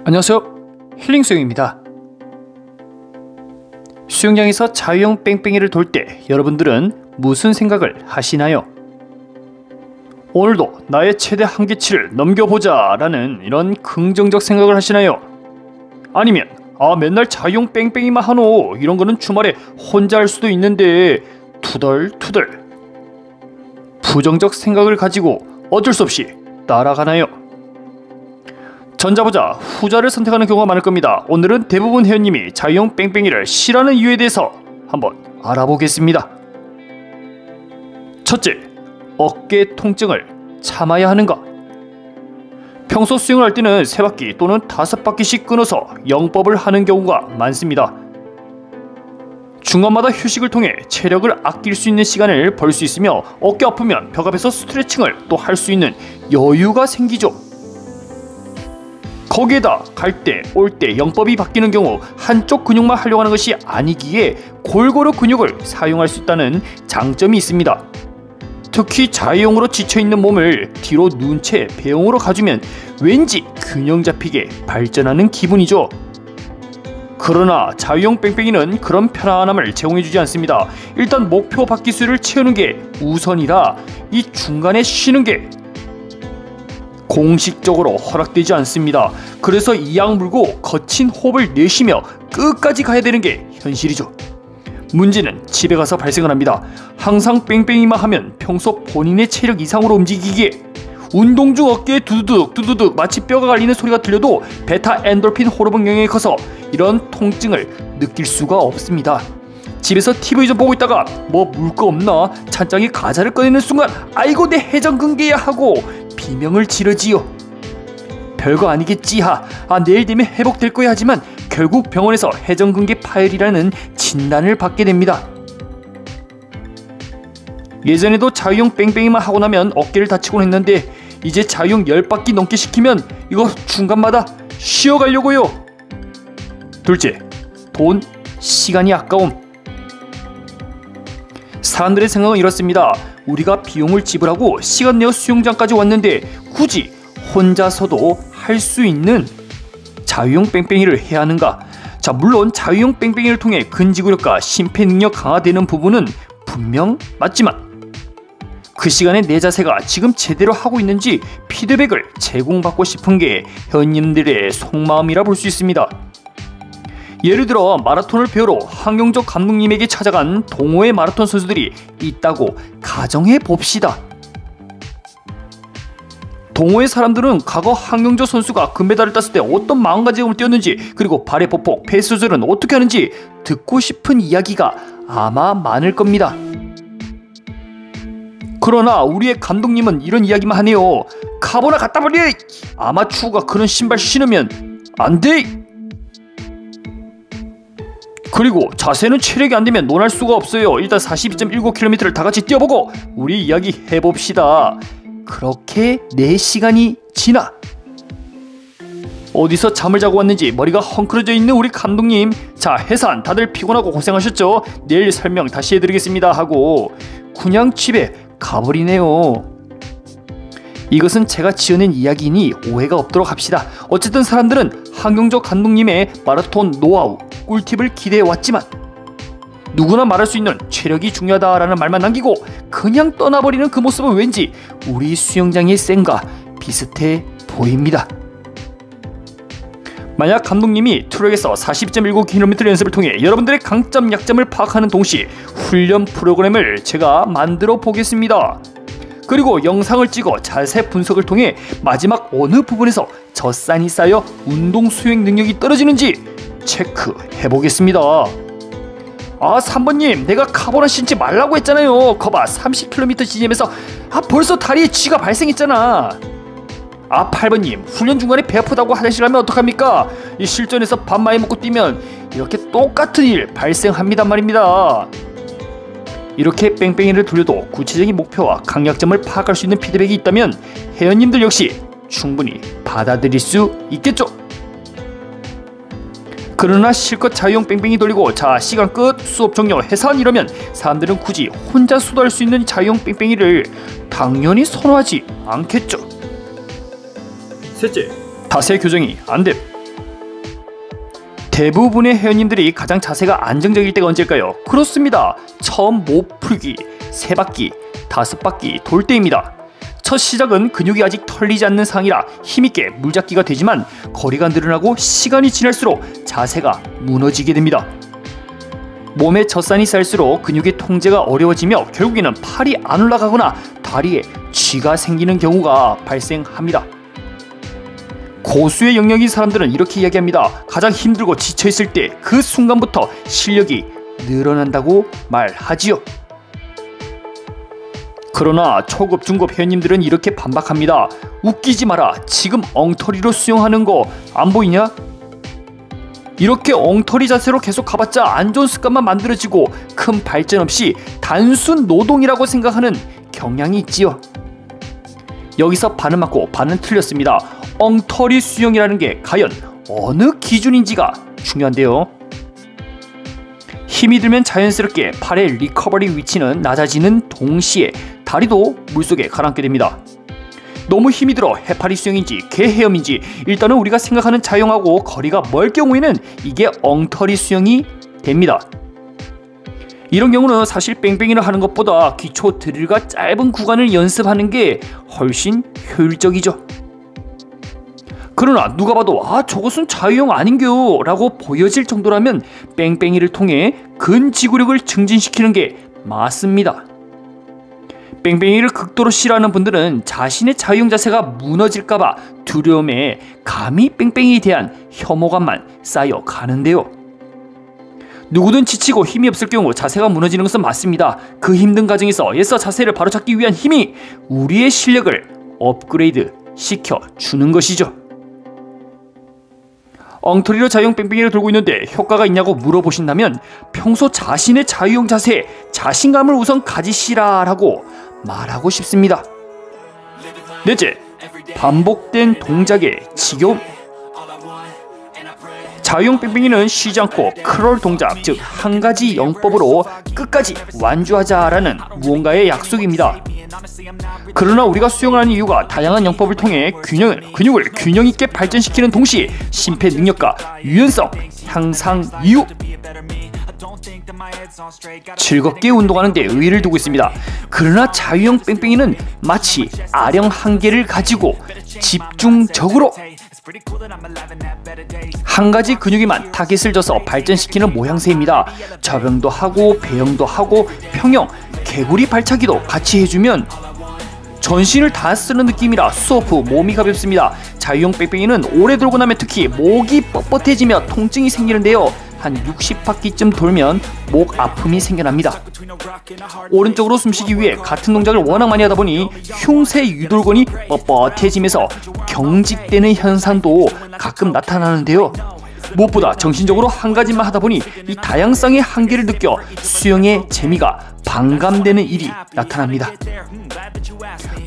안녕하세요, 힐링수영입니다. 수영장에서 자유형 뺑뺑이를 돌 때 여러분들은 무슨 생각을 하시나요? 오늘도 나의 최대 한계치를 넘겨보자 라는 이런 긍정적 생각을 하시나요? 아니면 맨날 자유형 뺑뺑이만 하노, 이런 거는 주말에 혼자 할 수도 있는데 투덜투덜 부정적 생각을 가지고 어쩔 수 없이 따라가나요? 전자보다 후자를 선택하는 경우가 많을 겁니다. 오늘은 대부분 회원님이 자유형 뺑뺑이를 싫어하는 이유에 대해서 한번 알아보겠습니다. 첫째, 어깨 통증을 참아야 하는가? 평소 수영을 할 때는 3바퀴 또는 5바퀴씩 끊어서 영법을 하는 경우가 많습니다. 중간마다 휴식을 통해 체력을 아낄 수 있는 시간을 벌 수 있으며 어깨 아프면 벽 앞에서 스트레칭을 또 할 수 있는 여유가 생기죠. 거기에다 갈 때, 올 때 영법이 바뀌는 경우 한쪽 근육만 하려고 하는 것이 아니기에 골고루 근육을 사용할 수 있다는 장점이 있습니다. 특히 자유형으로 지쳐있는 몸을 뒤로 누운 채 배영으로 가주면 왠지 균형 잡히게 발전하는 기분이죠. 그러나 자유형 뺑뺑이는 그런 편안함을 제공해주지 않습니다. 일단 목표 바퀴 수를 채우는 게 우선이라 이 중간에 쉬는 게 공식적으로 허락되지 않습니다. 그래서 이악 물고 거친 호흡을 내쉬며 끝까지 가야 되는 게 현실이죠. 문제는 집에 가서 발생을 합니다. 항상 뺑뺑이만 하면 평소 본인의 체력 이상으로 움직이기에 운동 중 어깨에 두두둑 마치 뼈가 갈리는 소리가 들려도 베타 엔돌핀 호르몬 영향이 커서 이런 통증을 느낄 수가 없습니다. 집에서 TV 좀 보고 있다가 뭐 물 거 없나 찬장에 과자를 꺼내는 순간 아이고 내 해전근개야 하고 비명을 지르지요. 별거 아니겠지 내일 되면 회복될 거야 하지만 결국 병원에서 해전근개 파열이라는 진단을 받게 됩니다. 예전에도 자유형 뺑뺑이만 하고 나면 어깨를 다치곤 했는데 이제 자유형 10바퀴 넘게 시키면 이거 중간마다 쉬어가려고요. 둘째, 돈, 시간이 아까움. 사람들의 생각은 이렇습니다. 우리가 비용을 지불하고 시간 내어 수영장까지 왔는데 굳이 혼자서도 할 수 있는 자유형 뺑뺑이를 해야 하는가? 자, 물론 자유형 뺑뺑이를 통해 근지구력과 심폐능력 강화되는 부분은 분명 맞지만 그 시간에 내 자세가 지금 제대로 하고 있는지 피드백을 제공받고 싶은 게 회원님들의 속마음이라 볼 수 있습니다. 예를 들어 마라톤을 배우러 황용적 감독님에게 찾아간 동호회 마라톤 선수들이 있다고 가정해 봅시다. 동호회 사람들은 과거 황용적 선수가 금메달을 땄을 때 어떤 마음가짐을 띄었는지, 그리고 발의 보폭, 페이스 조절은 어떻게 하는지 듣고 싶은 이야기가 아마 많을 겁니다. 그러나 우리의 감독님은 이런 이야기만 하네요. 카보나 갖다 버려! 아마추어가 그런 신발 신으면 안 돼! 그리고 자세는 체력이 안되면 논할 수가 없어요. 일단 42.19km를 다같이 뛰어보고 우리 이야기 해봅시다. 그렇게 4시간이 지나 어디서 잠을 자고 왔는지 머리가 헝클어져 있는 우리 감독님, 자 해산 다들 피곤하고 고생하셨죠? 내일 설명 다시 해드리겠습니다 하고 그냥 집에 가버리네요. 이것은 제가 지어낸 이야기이니 오해가 없도록 합시다. 어쨌든 사람들은 황용적 감독님의 마라톤 노하우, 꿀팁을 기대해왔지만 누구나 말할 수 있는 체력이 중요하다라는 말만 남기고 그냥 떠나버리는 그 모습은 왠지 우리 수영장의 쌤과 비슷해 보입니다. 만약 감독님이 트랙에서 40.19km 연습을 통해 여러분들의 강점 약점을 파악하는 동시에 훈련 프로그램을 제가 만들어 보겠습니다. 그리고 영상을 찍어 자세 분석을 통해 마지막 어느 부분에서 젖산이 쌓여 운동 수행 능력이 떨어지는지 체크해 보겠습니다. 3번님 내가 카보나 신지 말라고 했잖아요. 거봐 30km 지점에서 벌써 다리에 쥐가 발생했잖아. 8번님 훈련 중간에 배 아프다고 화장실 가면 어떡합니까? 이 실전에서 밥 많이 먹고 뛰면 이렇게 똑같은 일 발생합니단 말입니다. 이렇게 뺑뺑이를 돌려도 구체적인 목표와 강약점을 파악할 수 있는 피드백이 있다면 회원님들 역시 충분히 받아들일 수 있겠죠. 그러나 실컷 자유형 뺑뺑이 돌리고 자 시간 끝, 수업 종료, 해산 이러면 사람들은 굳이 혼자 수도할 수 있는 자유형 뺑뺑이를 당연히 선호하지 않겠죠. 셋째, 자세 교정이 안됨. 대부분의 회원님들이 가장 자세가 안정적일 때가 언제일까요? 그렇습니다. 처음 못 풀기, 3바퀴, 5바퀴 돌 때입니다. 첫 시작은 근육이 아직 털리지 않는 상황이라 힘있게 물잡기가 되지만 거리가 늘어나고 시간이 지날수록 자세가 무너지게 됩니다. 몸에 젖산이 쌓일수록 근육의 통제가 어려워지며 결국에는 팔이 안 올라가거나 다리에 쥐가 생기는 경우가 발생합니다. 고수의 영역인 사람들은 이렇게 이야기합니다. 가장 힘들고 지쳐있을 때 그 순간부터 실력이 늘어난다고 말하지요. 그러나 초급, 중급 회원님들은 이렇게 반박합니다. 웃기지 마라. 지금 엉터리로 수영하는 거 안 보이냐? 이렇게 엉터리 자세로 계속 가봤자 안 좋은 습관만 만들어지고 큰 발전 없이 단순 노동이라고 생각하는 경향이 있지요. 여기서 반은 맞고 반은 틀렸습니다. 엉터리 수영이라는 게 과연 어느 기준인지가 중요한데요. 힘이 들면 자연스럽게 팔의 리커버리 위치는 낮아지는 동시에 다리도 물속에 가라앉게 됩니다. 너무 힘이 들어 해파리 수영인지 개 헤엄인지 일단은 우리가 생각하는 자영하고 거리가 멀 경우에는 이게 엉터리 수영이 됩니다. 이런 경우는 사실 뺑뺑이를 하는 것보다 기초 드릴과 짧은 구간을 연습하는 게 훨씬 효율적이죠. 그러나 누가 봐도 저것은 자유형 아닌겨 라고 보여질 정도라면 뺑뺑이를 통해 근지구력을 증진시키는 게 맞습니다. 뺑뺑이를 극도로 싫어하는 분들은 자신의 자유형 자세가 무너질까봐 두려움에 감히 뺑뺑이에 대한 혐오감만 쌓여 가는데요. 누구든 지치고 힘이 없을 경우 자세가 무너지는 것은 맞습니다. 그 힘든 과정에서 애써 자세를 바로잡기 위한 힘이 우리의 실력을 업그레이드 시켜주는 것이죠. 엉터리로 자유형 뺑뺑이를 돌고 있는데 효과가 있냐고 물어보신다면 평소 자신의 자유형 자세에 자신감을 우선 가지시라라고 말하고 싶습니다. 넷째, 반복된 동작의 지겨움. 자유형 뺑뺑이는 쉬지 않고 크롤 동작, 즉 한 가지 영법으로 끝까지 완주하자라는 무언가의 약속입니다. 그러나 우리가 수영을 하는 이유가 다양한 영법을 통해 근육을 균형 있게 발전시키는 동시에 심폐 능력과 유연성 향상 이후 즐겁게 운동하는 데 의의를 두고 있습니다. 그러나 자유형 뺑뺑이는 마치 아령 한 개를 가지고 집중적으로 한 가지 근육에만 타깃을 져서 발전시키는 모양새입니다. 접영도 하고 배영도 하고 평영, 개구리 발차기도 같이 해주면 전신을 다 쓰는 느낌이라 수업 후 몸이 가볍습니다. 자유형 뺑뺑이는 오래 돌고 나면 특히 목이 뻣뻣해지며 통증이 생기는데요. 한 60바퀴쯤 돌면 목 아픔이 생겨납니다. 오른쪽으로 숨쉬기 위해 같은 동작을 워낙 많이 하다 보니 흉쇄 유돌근이 뻣뻣해지면서 경직되는 현상도 가끔 나타나는데요. 무엇보다 정신적으로 한 가지만 하다 보니 이 다양성의 한계를 느껴 수영의 재미가 반감되는 일이 나타납니다.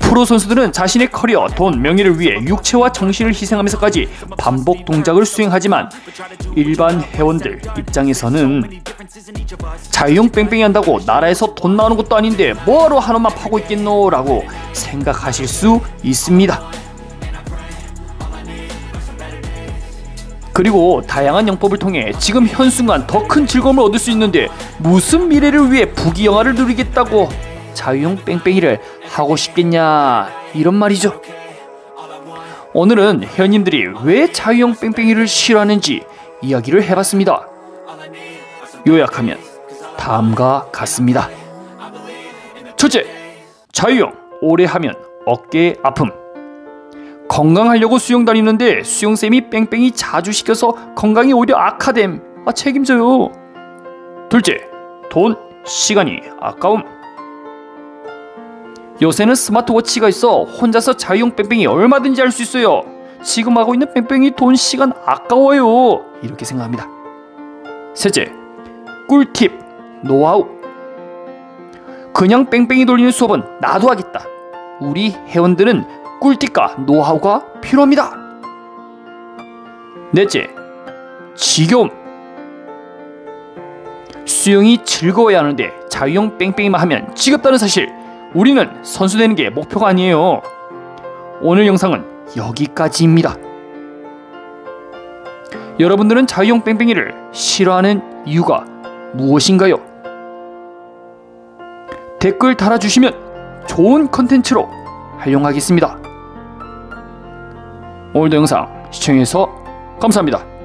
프로 선수들은 자신의 커리어, 돈, 명예를 위해 육체와 정신을 희생하면서까지 반복 동작을 수행하지만 일반 회원들 입장에서는 자유형 뺑뺑이 한다고 나라에서 돈 나오는 것도 아닌데 뭐하러 한원만 파고 있겠노 라고 생각하실 수 있습니다. 그리고 다양한 영법을 통해 지금 현 순간 더 큰 즐거움을 얻을 수 있는데 무슨 미래를 위해 부귀영화를 누리겠다고 자유형 뺑뺑이를 하고 싶겠냐 이런 말이죠. 오늘은 회원님들이 왜 자유형 뺑뺑이를 싫어하는지 이야기를 해봤습니다. 요약하면 다음과 같습니다. 첫째, 자유형 오래 하면 어깨 아픔. 건강하려고 수영 다니는데 수영쌤이 뺑뺑이 자주 시켜서 건강이 오히려 악화됨. 책임져요. 둘째, 돈, 시간이 아까움. 요새는 스마트워치가 있어 혼자서 자유형 뺑뺑이 얼마든지 할 수 있어요. 지금 하고 있는 뺑뺑이 돈, 시간 아까워요. 이렇게 생각합니다. 셋째, 꿀팁, 노하우. 그냥 뺑뺑이 돌리는 수업은 나도 하겠다. 우리 회원들은 꿀팁과 노하우가 필요합니다. 넷째, 지겨움. 수영이 즐거워야 하는데 자유형 뺑뺑이만 하면 지겹다는 사실. 우리는 선수 되는 게 목표가 아니에요. 오늘 영상은 여기까지입니다. 여러분들은 자유형 뺑뺑이를 싫어하는 이유가 무엇인가요? 댓글 달아주시면 좋은 컨텐츠로 활용하겠습니다. 오늘도 영상 시청해주셔서 감사합니다.